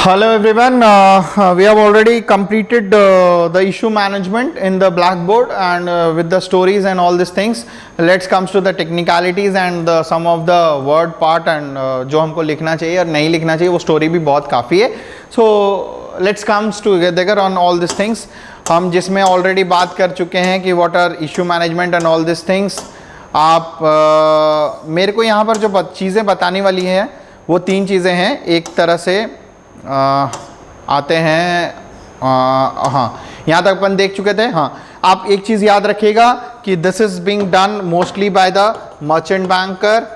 Hello everyone, we have already completed the issue management in the Blackboard and with the stories and all these things. Let's comes to the technicalities and some of the word part and जो हमको लिखना चाहिए और नहीं लिखना चाहिए वो story भी बहुत काफ़ी है. So let's comes together on all these things. हम जिसमें already बात कर चुके हैं कि what are issue management and all these things. आप मेरे को यहाँ पर जो चीज़ें बताने वाली हैं वो तीन चीज़ें हैं. एक तरह से आते हैं हाँ, यहाँ तक अपन देख चुके थे. हाँ, आप एक चीज़ याद रखिएगा कि this is being done mostly by the merchant banker.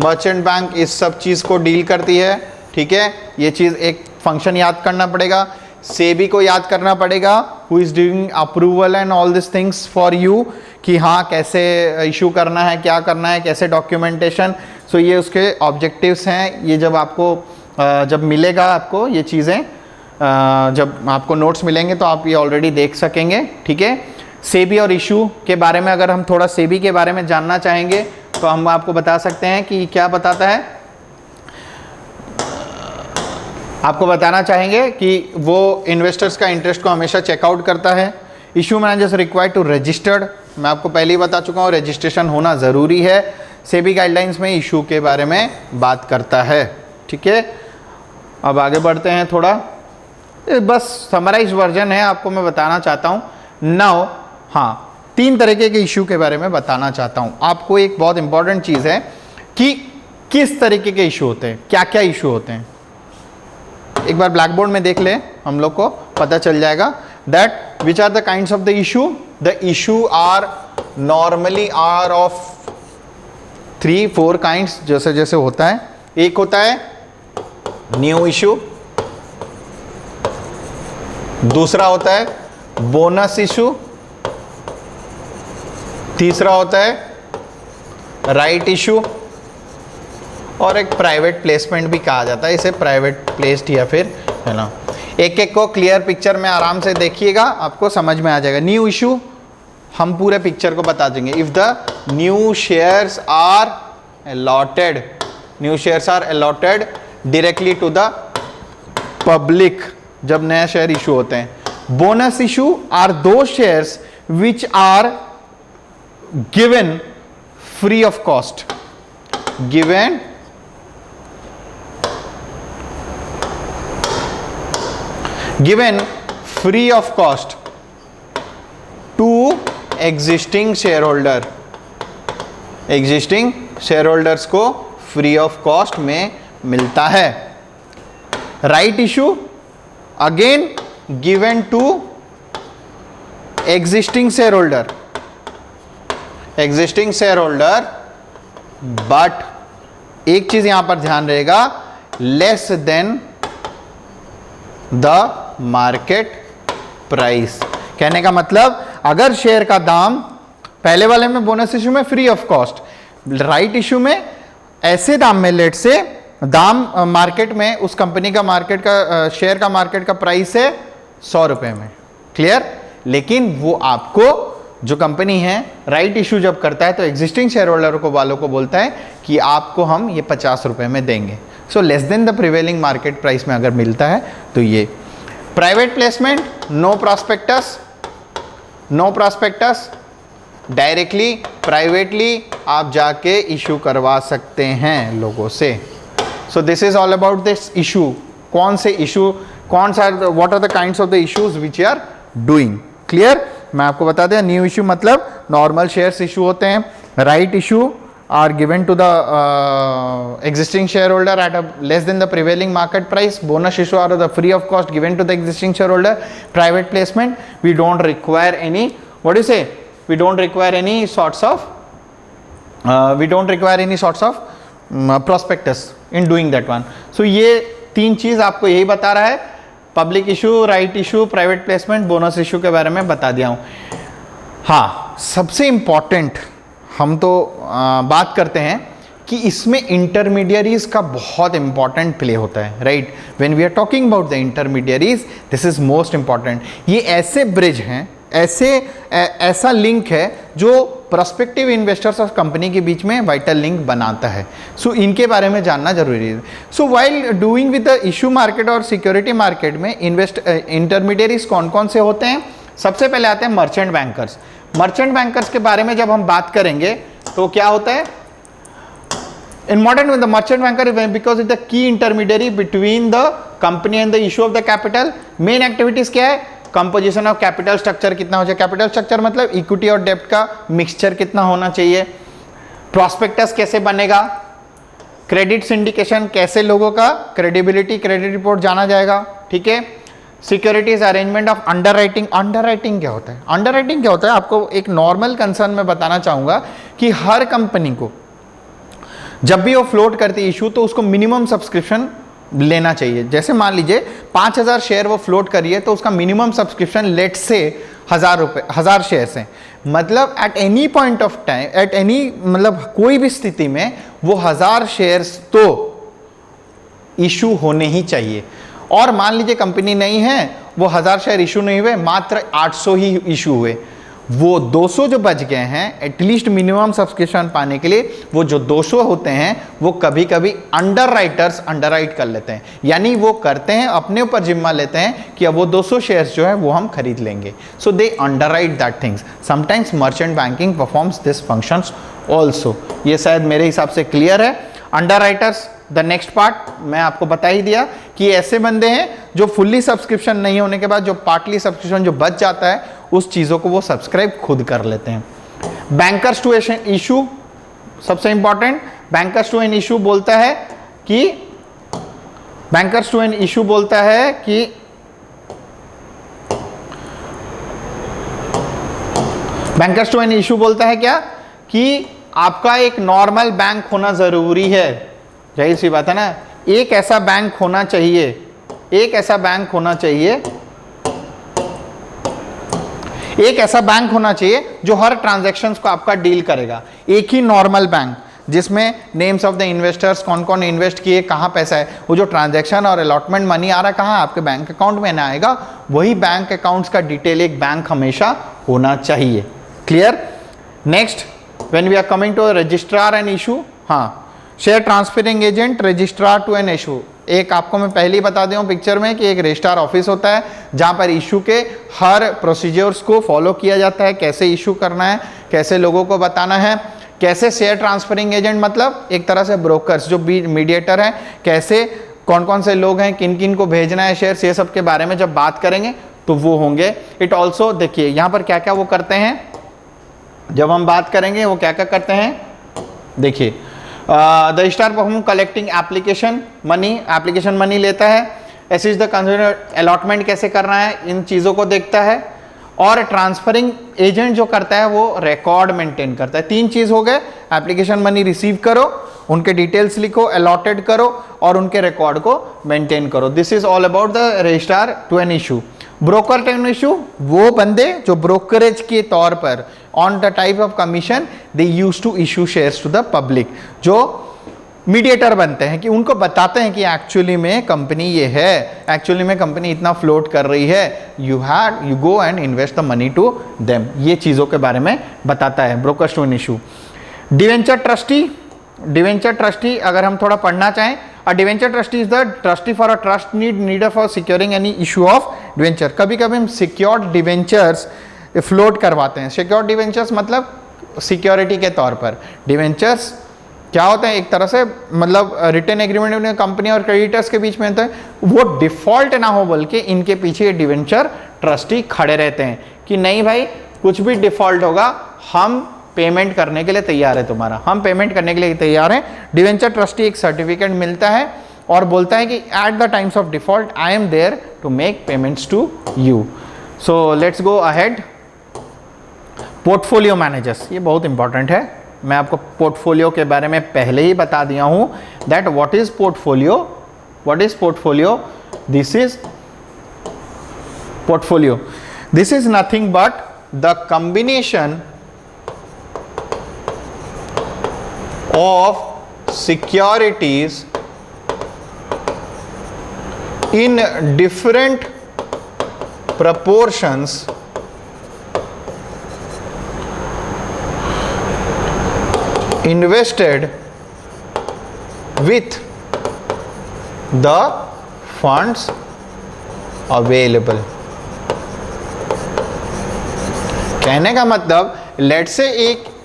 Merchant bank इस सब चीज़ को डील करती है. ठीक है, ये चीज़ एक फंक्शन याद करना पड़ेगा. सेबी को याद करना पड़ेगा, who is doing approval and all this things for you, कि हाँ कैसे इशू करना है, क्या करना है, कैसे डॉक्यूमेंटेशन. सो ये उसके ऑब्जेक्टिव्स हैं. ये जब आपको जब मिलेगा आपको ये चीज़ें, जब आपको नोट्स मिलेंगे तो आप ये ऑलरेडी देख सकेंगे. ठीक है, सेबी और इशू के बारे में अगर हम थोड़ा सेबी के बारे में जानना चाहेंगे तो हम आपको बता सकते हैं कि क्या बताता है. आपको बताना चाहेंगे कि वो इन्वेस्टर्स का इंटरेस्ट को हमेशा चेकआउट करता है. Issue managers required to registered, मैं आपको पहले ही बता चुका हूँ रजिस्ट्रेशन होना ज़रूरी है. सेबी गाइडलाइंस में इशू के बारे में बात करता है. ठीक है, अब आगे बढ़ते हैं थोड़ा. बस समराइज वर्जन है, आपको मैं बताना चाहता हूँ नाउ. हाँ, तीन तरीके के इशू के बारे में बताना चाहता हूँ. आपको एक बहुत इंपॉर्टेंट चीज़ है कि किस तरीके के इशू होते हैं, क्या क्या इशू होते हैं. एक बार ब्लैक बोर्ड में देख ले, हम लोग को पता चल जाएगा that which are the kinds of the issue. The issue are normally are of 3-4 kinds, जैसे जैसे होता है. एक होता है न्यू इशू, दूसरा होता है बोनस इशू, तीसरा होता है राइट इशू, और एक प्राइवेट प्लेसमेंट भी कहा जाता है. इसे प्राइवेट प्लेस्ड या फिर है ना. एक एक को क्लियर पिक्चर में आराम से देखिएगा, आपको समझ में आ जाएगा. न्यू इशू हम पूरे पिक्चर को बता देंगे. If the new shares are allotted, new shares are allotted directly to the public, जब नया शेयर इशू होते हैं. बोनस इशू आर दो shares which are given free of cost. Given free of cost to existing share holder. Existing share holders को free of cost में मिलता है. Right issue again given to existing share holder. Existing share holder, but एक चीज यहां पर ध्यान रहेगा, less than the market price. कहने का मतलब अगर शेयर का दाम पहले वाले में बोनस इशू में free of cost, right issue में ऐसे दाम में, लेट से दाम मार्केट में उस कंपनी का मार्केट का शेयर का मार्केट का प्राइस है 100 रुपए में. क्लियर. लेकिन वो आपको जो कंपनी है राइट इशू जब करता है तो एग्जिस्टिंग शेयर होल्डर को वालों को बोलता है कि आपको हम ये 50 रुपए में देंगे. So less than the prevailing market price में अगर मिलता है तो ये. Private placement, no prospectus. No prospectus, directly privately आप जाके इशू करवा सकते हैं लोगों से. So this is all about this issue. कौन से इशू, कौन सा, what are the kinds of the issues which are doing. Clear. मैं आपको बता दें, न्यू इशू मतलब नॉर्मल शेयर्स इशू होते हैं. Right issue are given to the existing shareholder at a less than the prevailing market price. Bonus issue are the free of cost given to the existing shareholder. Private placement, we don't require any, what do you say, we don't require any sorts of prospectus in doing that one. So ये तीन चीज आपको यही बता रहा है. Public issue, right issue, private placement, bonus issue के बारे में बता दिया हूँ. हाँ, सबसे इंपॉर्टेंट हम तो बात करते हैं कि इसमें इंटरमीडियरीज का बहुत इंपॉर्टेंट प्ले होता है. Right, when we are talking about the intermediaries, this is most important. ये ऐसे ब्रिज हैं, ऐसा लिंक है जो प्रोस्पेक्टिव इन्वेस्टर्स और कंपनी के बीच में वाइटल लिंक बनाता है। सो इनके बारे में जानना जरूरी है। So while doing with the issue market और सिक्योरिटी मार्केट में इंटरमीडियरीज कौन कौन से होते हैं? सबसे पहले आते हैं मर्चेंट बैंकर्स। मर्चेंट बैंकर्स के बारे में जब हम बात करेंगे तो क्या होता है? In modern with the merchant banker because it's the key intermediary between the company and the issue of the capital. Main activities क्या है? कंपोजिशन ऑफ कैपिटल स्ट्रक्चर कितना हो जाए, कैपिटल स्ट्रक्चर मतलब इक्विटी और डेब्ट का मिक्सचर कितना होना चाहिए, प्रॉस्पेक्टस कैसे बनेगा, क्रेडिट सिंडिकेशन कैसे लोगों का क्रेडिबिलिटी क्रेडिट रिपोर्ट जाना जाएगा, ठीक है। Securities arrangement of underwriting. Underwriting क्या होता है? अंडरराइटिंग क्या होता है आपको एक नॉर्मल कंसर्न में बताना चाहूंगा कि हर कंपनी को जब भी वो फ्लोट करती है इशू तो उसको मिनिमम सब्सक्रिप्शन लेना चाहिए। जैसे मान लीजिए 5000 शेयर वो फ्लोट करिए तो उसका मिनिमम सब्सक्रिप्शन लेट से 1000 शेयर हैं, मतलब at any point of time at any मतलब कोई भी स्थिति में वो 1000 शेयर्स तो इशू होने ही चाहिए। और मान लीजिए कंपनी नहीं है, वो 1000 शेयर इशू नहीं हुए, मात्र 800 ही इशू हुए, वो 200 जो बच गए हैं एटलीस्ट मिनिमम सब्सक्रिप्शन पाने के लिए वो जो 200 होते हैं वो कभी कभी अंडरराइटर्स अंडरराइट कर लेते हैं, यानी वो करते हैं अपने ऊपर जिम्मा लेते हैं कि अब वो 200 शेयर्स जो है वो हम खरीद लेंगे। So they underwrite that things. Sometimes merchant banking performs this functions also. ये शायद मेरे हिसाब से क्लियर है। अंडरराइटर्स द नेक्स्ट पार्ट मैं आपको बता ही दिया कि ऐसे बंदे हैं जो फुल्ली सब्सक्रिप्शन नहीं होने के बाद जो पार्टली सब्सक्रिप्शन जो बच जाता है उस चीज़ों को वो सब्सक्राइब खुद कर लेते हैं। बैंकर्स टू इशू सबसे important. Bankers to an issue बोलता है कि बैंकर्स टू एन इशू बोलता है कि बैंकर्स टू एन इशू बोलता है क्या कि आपका एक नॉर्मल बैंक होना जरूरी है। जाहिर सी बात है ना, एक ऐसा बैंक होना चाहिए, एक ऐसा बैंक होना चाहिए, एक ऐसा बैंक होना चाहिए जो हर ट्रांजैक्शंस को आपका डील करेगा। एक ही नॉर्मल बैंक जिसमें नेम्स ऑफ द इन्वेस्टर्स, कौन कौन इन्वेस्ट किए, कहाँ पैसा है, वो जो ट्रांजैक्शन और अलॉटमेंट मनी आ रहा है कहाँ आपके बैंक अकाउंट में ना आएगा, वही बैंक अकाउंट्स का डिटेल एक बैंक हमेशा होना चाहिए। Clear. Next when we are coming to registrar and issue, हाँ share transferring agent registrar to an issue. एक आपको मैं पहले ही बता दूं पिक्चर में कि एक रजिस्ट्रार ऑफिस होता है जहां पर इशू के हर प्रोसीजर्स को फॉलो किया जाता है, कैसे इशू करना है, कैसे लोगों को बताना है, कैसे शेयर ट्रांसफरिंग एजेंट मतलब एक तरह से ब्रोकर्स जो मीडिएटर हैं, कैसे कौन कौन से लोग हैं, किन किन को भेजना है शेयर, ये सब के बारे में जब बात करेंगे तो वो होंगे। इट ऑल्सो देखिए यहाँ पर क्या क्या वो करते हैं, जब हम बात करेंगे वो क्या क्या करते हैं। देखिए the registrar perform collecting application money लेता है, ऐसे इज द कंज्यूमर अलॉटमेंट कैसे करना है, इन चीज़ों को देखता है। और ट्रांसफरिंग एजेंट जो करता है वो रिकॉर्ड मेंटेन करता है। 3 चीज़ हो गए, एप्लीकेशन मनी रिसीव करो, उनके डिटेल्स लिखो, अलॉटेड करो और उनके रिकॉर्ड को मेंटेन करो। This is all about the registrar to an issue. Broker to an issue वो बंदे जो ब्रोकरेज के तौर पर on the type of commission they use to issue shares to the public, जो मीडिएटर बनते हैं कि उनको बताते हैं कि एक्चुअली में कंपनी ये है, एक्चुअली में कंपनी इतना फ्लोट कर रही है, you go and invest the money to them, ये चीज़ों के बारे में बताता है brokers to an issue. Debenture trustee अगर हम थोड़ा पढ़ना चाहें, a debenture trustee is the trustee for a trust need for securing any issue of debenture. कभी कभी हम सिक्योर्ड डिवेंचर्स फ्लोट करवाते हैं। सिक्योर्ड डिवेंचर्स मतलब सिक्योरिटी के तौर पर। डिवेंचर्स क्या होता है, एक तरह से मतलब रिटर्न एग्रीमेंट कंपनी और क्रेडिटर्स के बीच में होता है, वो डिफॉल्ट ना हो बल्कि इनके पीछे डिवेंचर ट्रस्टी खड़े रहते हैं कि नहीं भाई कुछ भी डिफॉल्ट होगा हम पेमेंट करने के लिए तैयार है, तुम्हारा हम पेमेंट करने के लिए तैयार हैं। डिवेंचर ट्रस्टी एक सर्टिफिकेट मिलता है और बोलता है कि at the times of default I am there to make payments to you. So let's go ahead. Portfolio managers, ये बहुत इंपॉर्टेंट है, मैं आपको पोर्टफोलियो के बारे में पहले ही बता दिया हूं that what is portfolio. This is portfolio, this is nothing but the combination of securities in different proportions invested with the funds available। कहने का मतलब लेट से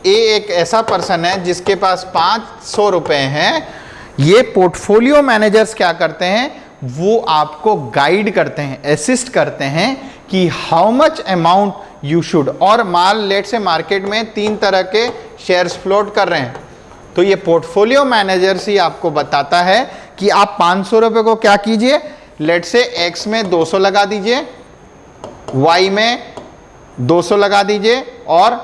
एक ऐसा पर्सन है जिसके पास 500 रुपए हैं। ये पोर्टफोलियो मैनेजर्स क्या करते हैं, वो आपको गाइड करते हैं, असिस्ट करते हैं कि how much amount you should. और लेट से मार्केट में 3 तरह के शेयर्स फ्लोट कर रहे हैं, तो ये पोर्टफोलियो मैनेजर्स ही आपको बताता है कि आप 500 रुपए को क्या कीजिए, लेट से एक्स में 200 लगा दीजिए, वाई में 200 लगा दीजिए और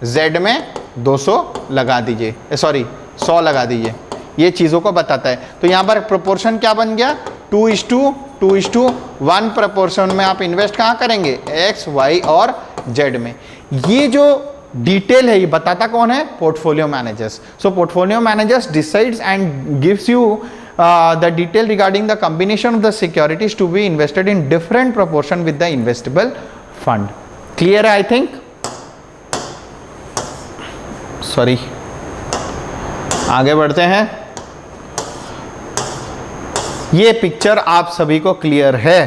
जेड में 200 लगा दीजिए, सॉरी 100 लगा दीजिए। ये चीज़ों को बताता है। तो यहाँ पर प्रोपोर्शन क्या बन गया, 2:1 प्रोपोर्शन में आप इन्वेस्ट कहाँ करेंगे, एक्स वाई और जेड में। ये जो डिटेल है ये बताता कौन है, portfolio managers. So portfolio managers decides and gives you the detail regarding the combination of the securities to be invested in different proportion with the investable fund। clear है I think? sorry, आगे बढ़ते हैं। ये picture आप सभी को clear है।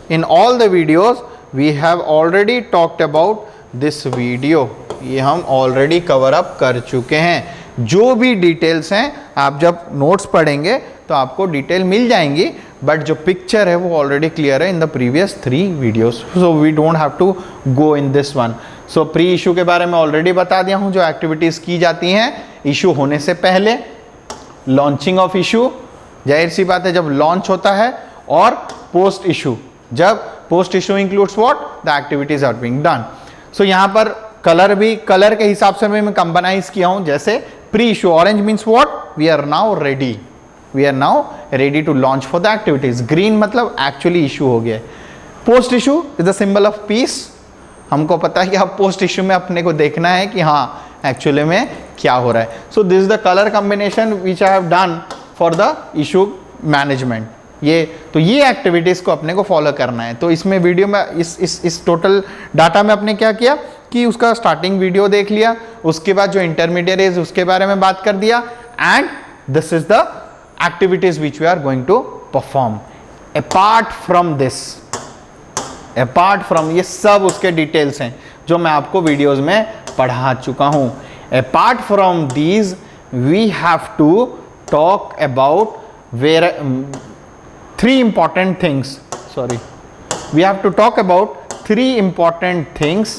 in all the videos we have already talked about this video। ये हम ऑलरेडी कवर अप कर चुके हैं। जो भी डिटेल्स हैं आप जब नोट्स पढ़ेंगे तो आपको डिटेल मिल जाएंगी, बट जो पिक्चर है वो ऑलरेडी क्लियर है in the previous 3 videos, so we don't have to go in this one. So pre issue के बारे में ऑलरेडी बता दिया हूं, जो एक्टिविटीज की जाती हैं इशू होने से पहले, लॉन्चिंग ऑफ इशू, जाहिर सी बात है जब लॉन्च होता है, और पोस्ट इशू, जब post issue includes what, the activities are being done. So यहाँ पर कलर भी, कलर के हिसाब से मैं कंबाइज किया हूं। जैसे pre issue, orange means what, we are now ready to launch for the activities. Green मतलब एक्चुअली इशू हो गया। Post issue is the symbol of peace. हमको पता है कि अब पोस्ट इशू में अपने को देखना है कि हाँ एक्चुअली में क्या हो रहा है। सो this is the colour combination which I have done for the issue management. ये एक्टिविटीज को अपने को फॉलो करना है। तो इसमें वीडियो में इस टोटल डाटा में अपने क्या किया कि उसका स्टार्टिंग वीडियो देख लिया, उसके बाद जो इंटरमीडिएट उसके बारे में बात कर दिया, and this is the activities which we are going to perform. Apart from ये सब उसके डिटेल्स हैं जो मैं आपको वीडियोस में पढ़ा चुका हूं। Apart from these we have to talk about three important things,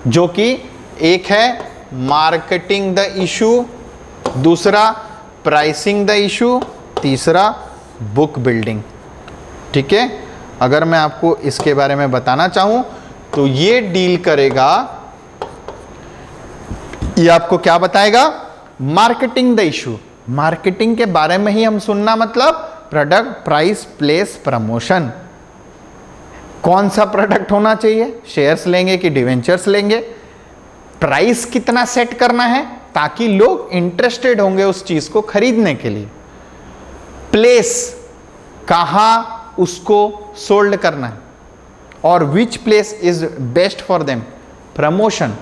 जो कि एक है मार्केटिंग द इशू, दूसरा प्राइसिंग द इशू, तीसरा बुक बिल्डिंग। ठीक है, अगर मैं आपको इसके बारे में बताना चाहूं तो ये डील करेगा, ये आपको क्या बताएगा, मार्केटिंग द इशू। मार्केटिंग के बारे में ही हम सुनना, मतलब प्रोडक्ट, प्राइस, प्लेस, प्रमोशन। कौन सा प्रोडक्ट होना चाहिए, शेयर्स लेंगे कि डिवेंचर्स लेंगे, प्राइस कितना सेट करना है ताकि लोग इंटरेस्टेड होंगे उस चीज को खरीदने के लिए, प्लेस कहां उसको सोल्ड करना है, और which place is best for them, promotion,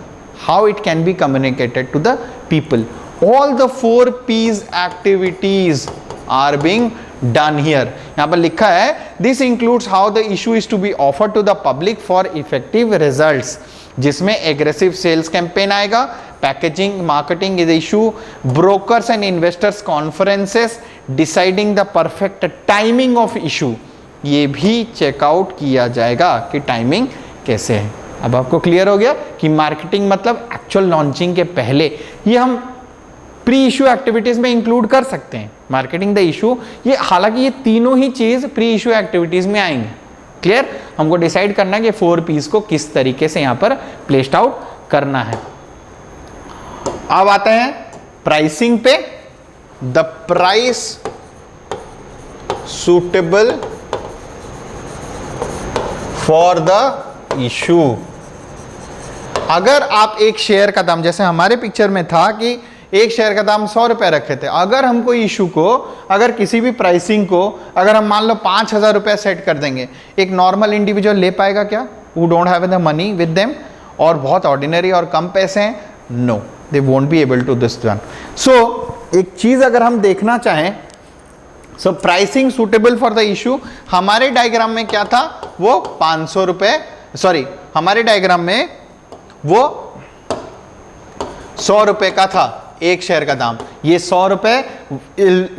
how it can be communicated to the people. All the 4 P's activities are being done here. यहां पर लिखा है this includes how the issue is to be offered to the public for effective results, जिसमें aggressive sales campaign आएगा, packaging, marketing is issue, brokers and investors conferences, deciding the perfect timing of issue, ये भी checkout किया जाएगा कि timing कैसे है। अब आपको क्लियर हो गया कि मार्केटिंग मतलब एक्चुअल लॉन्चिंग के पहले, ये हम प्री इशू एक्टिविटीज में इंक्लूड कर सकते हैं। मार्केटिंग द इशू, ये हालांकि ये तीनों ही चीज प्री इशू एक्टिविटीज में आएंगे। क्लियर, हमको डिसाइड करना है कि 4 P's को किस तरीके से यहां पर प्लेस्ड आउट करना है। अब आते हैं प्राइसिंग पे। The price suitable for the issue. अगर आप एक शेयर का दाम, जैसे हमारे पिक्चर में था कि एक शेयर का दाम 100 रुपए रखे थे, अगर हम कोई इशू को, अगर किसी भी प्राइसिंग को अगर हम मान लो 5,000 रुपए सेट कर देंगे, एक नॉर्मल इंडिविजुअल ले पाएगा क्या, who don't have the money with them, और बहुत ऑर्डिनरी और कम पैसे हैं, no. they won't be able to this one. So एक चीज अगर हम देखना चाहें, so pricing suitable for the issue, हमारे डायग्राम में क्या था, वो 500 रुपए, सॉरी हमारे डायग्राम में वो 100 रुपए का था एक शेयर का दाम. ये 100 रुपए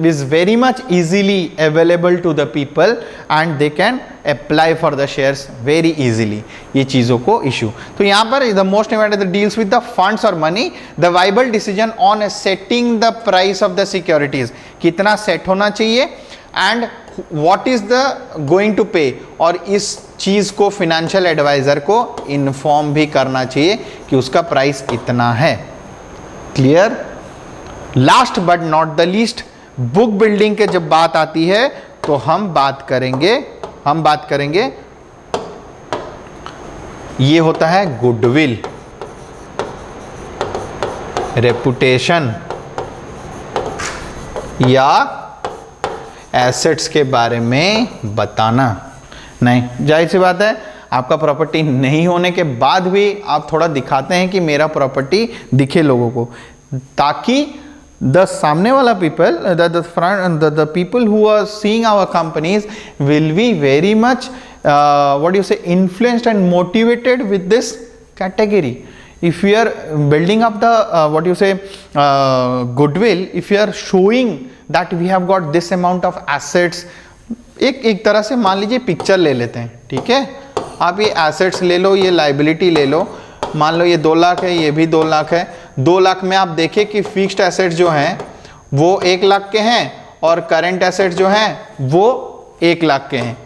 is very much easily available to the people and they can apply for the shares very easily. ये चीजों को इशू, तो यहां पर the most important deals with the funds और money, the viable decision on setting the price of the securities, कितना set होना चाहिए and what is the going to pay, और इस चीज को फाइनेंशियल एडवाइजर को इन्फॉर्म भी करना चाहिए कि उसका प्राइस इतना है. Clear. Last but not the least, book building के जब बात आती है तो हम बात करेंगे ये होता है गुडविल, रेपुटेशन या एसेट्स के बारे में बताना. नहीं, जाहिर सी बात है, आपका प्रॉपर्टी नहीं होने के बाद भी आप थोड़ा दिखाते हैं कि मेरा प्रॉपर्टी दिखे लोगों को, ताकि द सामने वाला people, the people who are seeing our companies will be very much what do you say, influenced and motivated with this category. If you are building up the what do you say, goodwill, if you are showing that we have got this amount of assets, एक तरह से मान लीजिए picture ले लेते हैं, ठीक है, आप ये एसेट्स ले लो, ये लाइबिलिटी ले लो, मान लो ये 2 लाख है, ये भी 2 लाख है. 2 लाख में आप देखें कि फिक्स्ड एसेट्स जो हैं वो 1 लाख के हैं और करंट एसेट्स जो हैं वो 1 लाख के हैं.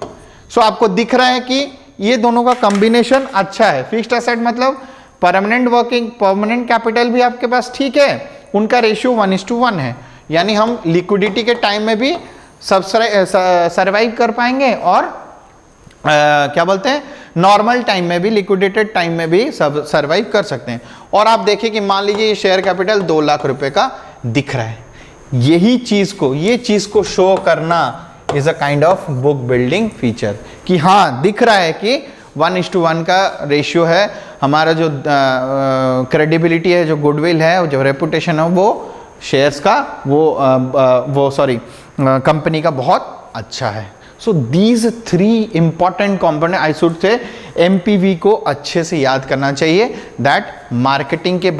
सो आपको दिख रहा है कि ये दोनों का कॉम्बिनेशन अच्छा है. फिक्स्ड एसेट मतलब परमानेंट कैपिटल भी आपके पास ठीक है, उनका रेशियो 1:1 है, यानी हम लिक्विडिटी के टाइम में भी सब सर्वाइव कर पाएंगे और क्या बोलते हैं, नॉर्मल टाइम में भी, लिक्विडेटेड टाइम में भी सब सर्वाइव कर सकते हैं. और आप देखिए कि मान लीजिए ये शेयर कैपिटल 2 लाख रुपए का दिख रहा है. यही चीज को, ये चीज को शो करना is a kind of book building feature, कि हाँ दिख रहा है कि 1:1 का रेशियो है, हमारा जो क्रेडिबिलिटी है, जो गुडविल है, जो रेपुटेशन है, वो शेयर्स का वो सॉरी कंपनी का बहुत अच्छा है. So these 3 important component I should say MPV को अच्छे से याद करना चाहिए. दैट मार्केटिंग के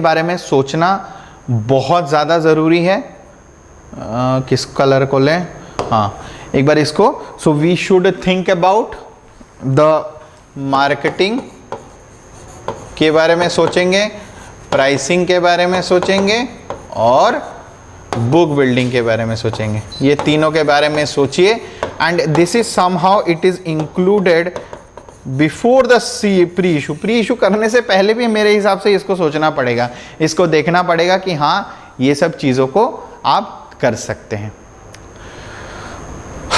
बारे में सोचना बहुत ज़्यादा ज़रूरी है. किस कलर को लें, हाँ एक बार इसको. So we should think about the marketing के बारे में सोचेंगे, प्राइसिंग के बारे में सोचेंगे और बुक बिल्डिंग के बारे में सोचेंगे. ये तीनों के बारे में सोचिए and this is somehow it is included before the pre issue करने से पहले भी मेरे हिसाब से इसको सोचना पड़ेगा, इसको देखना पड़ेगा कि हाँ ये सब चीज़ों को आप कर सकते हैं.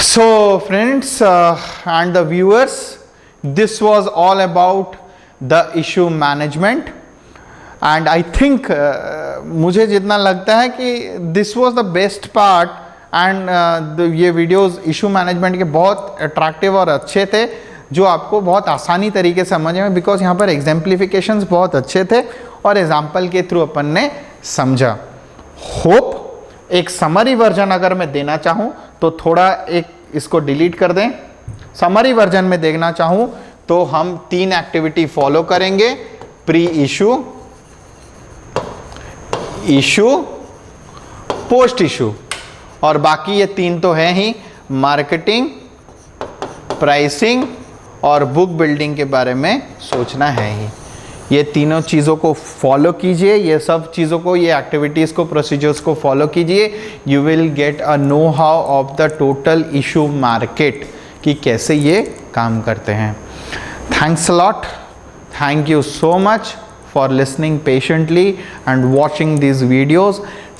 So friends and the viewers, this was all about the issue management and I think मुझे जितना लगता है कि this was the best part and ये वीडियोस इशू मैनेजमेंट के बहुत अट्रैक्टिव और अच्छे थे, जो आपको बहुत आसानी तरीके से समझ में, बिकॉज यहाँ पर एग्जाम्पलिफिकेशंस बहुत अच्छे थे और एग्जाम्पल के थ्रू अपन ने समझा. होप एक समरी वर्जन अगर मैं देना चाहूँ तो थोड़ा एक इसको डिलीट कर दें. समरी वर्जन में देखना चाहूँ तो हम 3 एक्टिविटी फॉलो करेंगे, pre issue, issue, post issue, और बाकी ये 3 तो है ही, मार्केटिंग, प्राइसिंग और बुक बिल्डिंग के बारे में सोचना है ही. ये तीनों चीज़ों को फॉलो कीजिए, ये सब चीज़ों को, ये एक्टिविटीज़ को, प्रोसीजर्स को फॉलो कीजिए. You will get a know how of the total issue market, कि कैसे ये काम करते हैं. Thanks a lot. Thank you so much for listening patiently and watching these videos.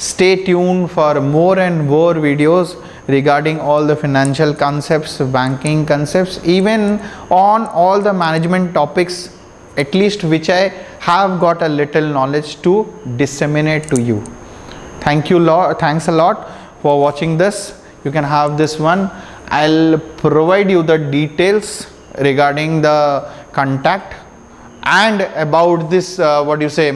Stay tuned for more and more videos regarding all the financial concepts, banking concepts, even on all the management topics, at least which I have got a little knowledge to disseminate to you. Thanks a lot for watching this. You can have this one. I'll provide you the details regarding the contact and about this what do you say,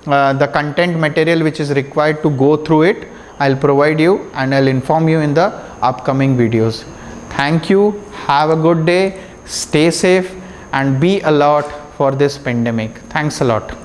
the content material which is required to go through it, I'll provide you and I'll inform you in the upcoming videos. Thank you. Have a good day. Stay safe and be alert for this pandemic. Thanks a lot.